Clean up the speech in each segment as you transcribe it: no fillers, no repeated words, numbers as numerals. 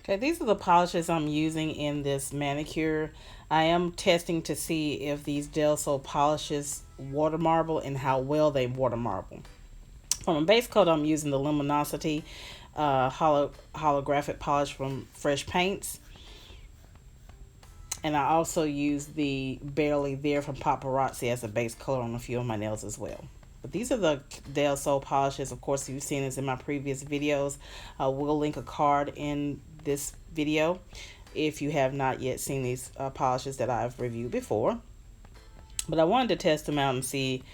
Okay, these are the polishes I'm using in this manicure. I am testing to see if these Del Sol polishes water marble and how well they water marble. From a base coat, I'm using the Luminosity holographic polish from Fresh Paints. And I also use the Barely There from Paparazzi as a base color on a few of my nails as well. But these are the Del Sol polishes. Of course, you've seen this in my previous videos. I will link a card in this video if you have not yet seen these polishes that I've reviewed before. But I wanted to test them out and see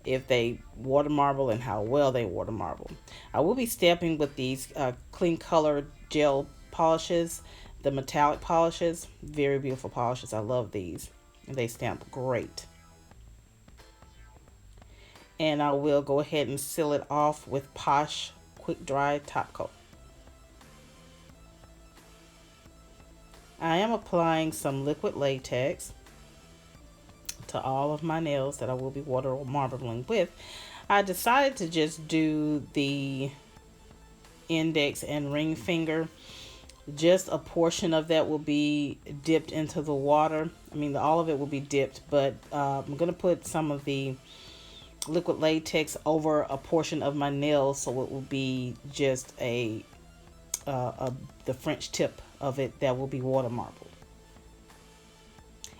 if they water marble and how well they water marble. I will be stepping with these KleanColor gel polishes, the metallic polishes. Very beautiful polishes. I love these. They stamp great. And I will go ahead and seal it off with Poshe Quick Dry Top Coat. I am applying some liquid latex to all of my nails that I will be water marbling with. I decided to just do the index and ring finger. Just a portion of that will be dipped into the water. I mean, all of it will be dipped, but I'm going to put some of the liquid latex over a portion of my nail, so it will be just the French tip of it that will be water marbled.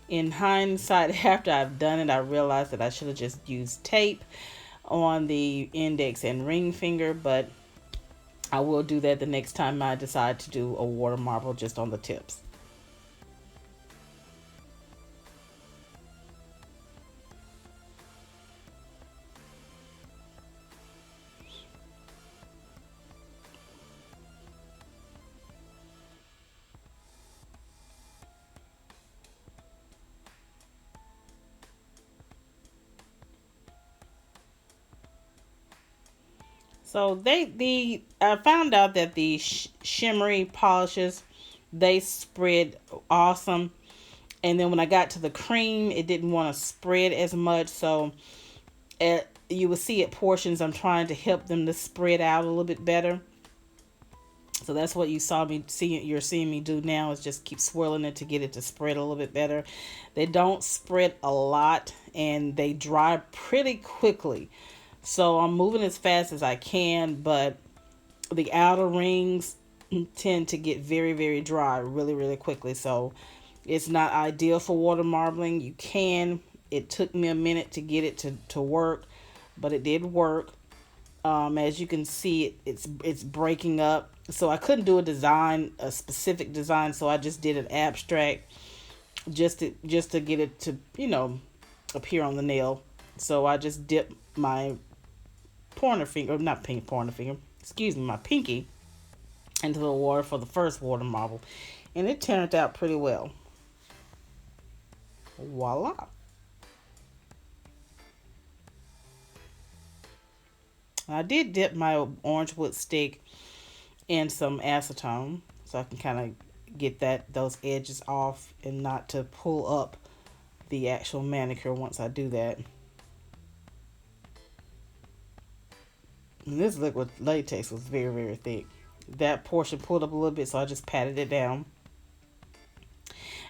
In hindsight, after I've done it, I realized that I should have just used tape on the index and ring finger, but I will do that the next time I decide to do a water marble just on the tips. So I found out that the shimmery polishes, they spread awesome, and then when I got to the cream, it didn't want to spread as much. So you will see at portions, I'm trying to help them to spread out a little bit better. So that's what you're seeing me do now, is just keep swirling it to get it to spread a little bit better. They don't spread a lot and they dry pretty quickly. So I'm moving as fast as I can, but the outer rings tend to get very, very dry really, really quickly. So it's not ideal for water marbling. You can. It took me a minute to get it to work, but it did work. As you can see, it's breaking up. So I couldn't do a specific design. So I just did an abstract, just to get it to appear on the nail. So I just dipped my pointer finger, not pink pointer finger, excuse me, my pinky into the water for the first water marble, and it turned out pretty well. Voila! I did dip my orange wood stick in some acetone so I can kind of get those edges off and not to pull up the actual manicure once I do that. And this liquid latex was very, very thick. That portion pulled up a little bit, so I just patted it down.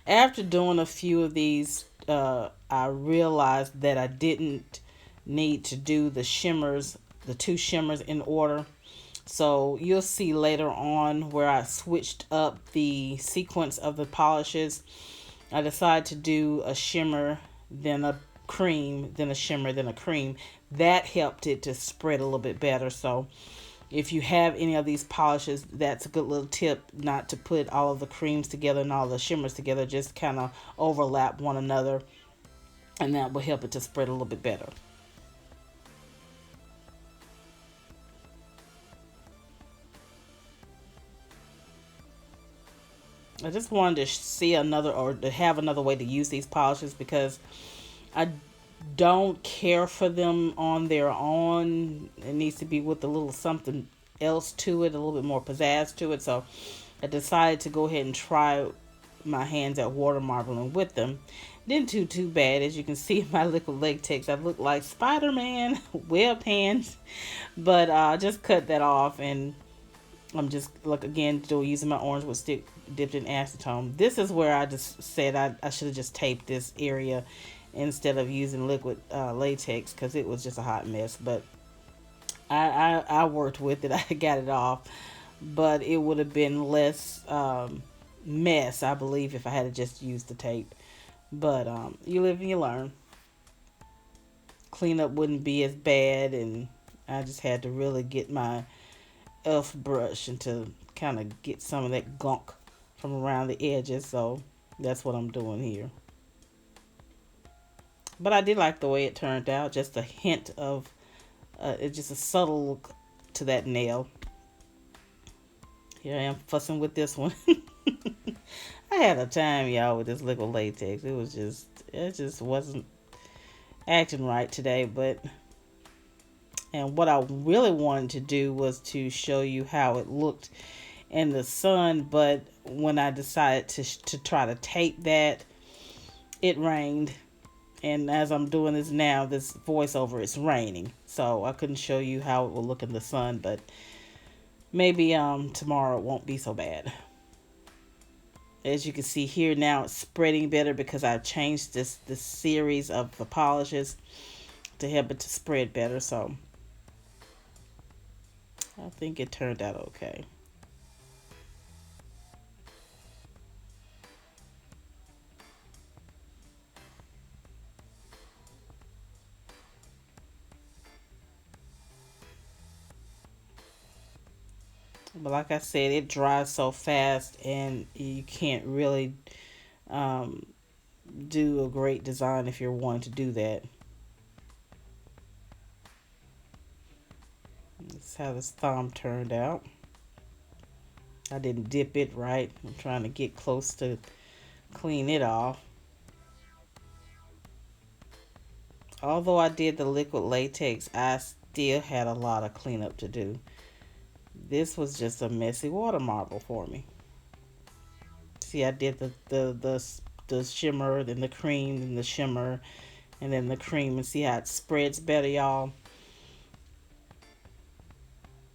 After doing a few of these, I realized that I didn't need to do the two shimmers in order. So you'll see later on where I switched up the sequence of the polishes. I decided to do a shimmer, then a cream, then a shimmer, then a cream. That helped it to spread a little bit better. So if you have any of these polishes, that's a good little tip, not to put all of the creams together and all the shimmers together. Just kind of overlap one another, and that will help it to spread a little bit better. I just wanted to see another, or to have another way to use these polishes, because I don't care for them on their own. It needs to be with a little something else to it, a little bit more pizzazz to it. So I decided to go ahead and try my hands at water marbling with them. Didn't do too bad. As you can see, my liquid latex, I look like Spider-Man, webbed hands. But I just cut that off, and I'm just like again still using my orange wood stick dipped in acetone. This is where I just said I should have just taped this area instead of using liquid latex because it was just a hot mess. But I worked with it. I got it off, but it would have been less mess, I believe, if I had just used the tape. But you live and you learn. Cleanup wouldn't be as bad, and I just had to really get my elf brush and to kind of get some of that gunk from around the edges. So that's what I'm doing here. But I did like the way it turned out. Just a hint of, it's just a subtle look to that nail. Here I am fussing with this one. I had a time, y'all, with this liquid latex. It just wasn't acting right today. But, and what I really wanted to do was to show you how it looked in the sun. But when I decided to try to tape that, it rained. And as I'm doing this now, this voiceover, it's raining. So I couldn't show you how it will look in the sun, but maybe tomorrow it won't be so bad. As you can see here now, it's spreading better because I've changed this series of the polishes to help it to spread better. So I think it turned out okay. But like I said, it dries so fast and you can't really um, do a great design if you're wanting to do that. This is how this thumb turned out. I didn't dip it right. I'm trying to get close to clean it off. Although I did the liquid latex, I still had a lot of cleanup to do. This was just a messy water marble for me. See, I did the shimmer, then the cream, then the shimmer, and then the cream, and see how it spreads better, y'all.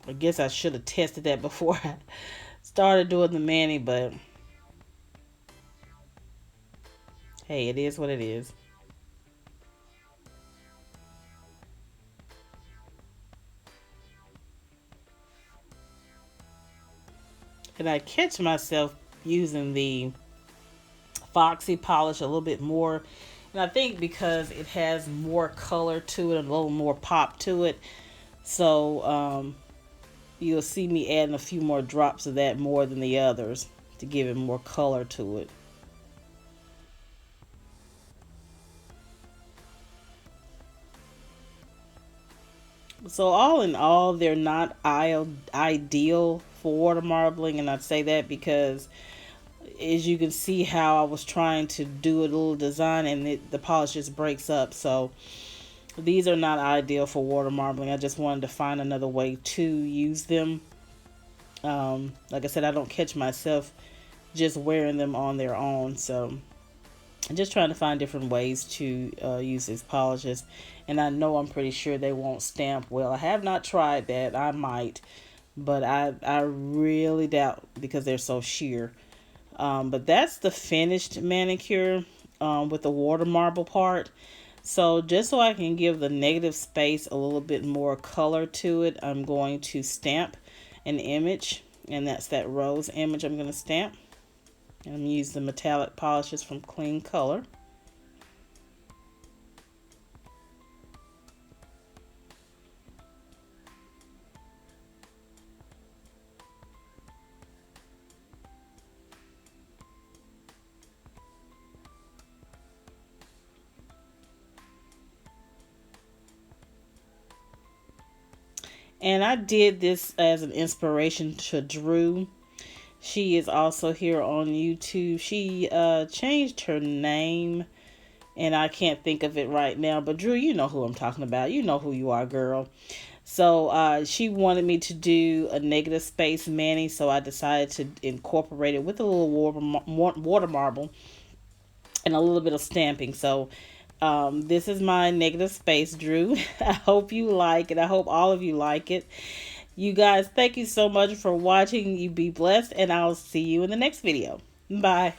I guess I should have tested that before I started doing the mani, but hey, it is what it is. And I catch myself using the Foxy polish a little bit more. And I think because it has more color to it, a little more pop to it. So you'll see me adding a few more drops of that more than the others to give it more color to it. So all in all, they're not ideal for water marbling, and I'd say that because as you can see how I was trying to do a little design and the polish just breaks up. So these are not ideal for water marbling. I just wanted to find another way to use them. Like I said, I don't catch myself just wearing them on their own. So I'm just trying to find different ways to use these polishes. And I know I'm pretty sure they won't stamp well. I have not tried that. I might. But I really doubt because they're so sheer. But that's the finished manicure with the water marble part. So just so I can give the negative space a little bit more color to it, I'm going to stamp an image. And that's that rose image I'm going to stamp. And I'm going to use the metallic polishes from KleanColor. And I did this as an inspiration to Drew. She is also here on YouTube. She changed her name, and I can't think of it right now. But Drew, you know who I'm talking about. You know who you are, girl. So she wanted me to do a negative space mani, so I decided to incorporate it with a little water marble and a little bit of stamping. So this is my negative space, Drew. I hope you like it. I hope all of you like it. You guys, thank you so much for watching. You be blessed, and I'll see you in the next video. Bye.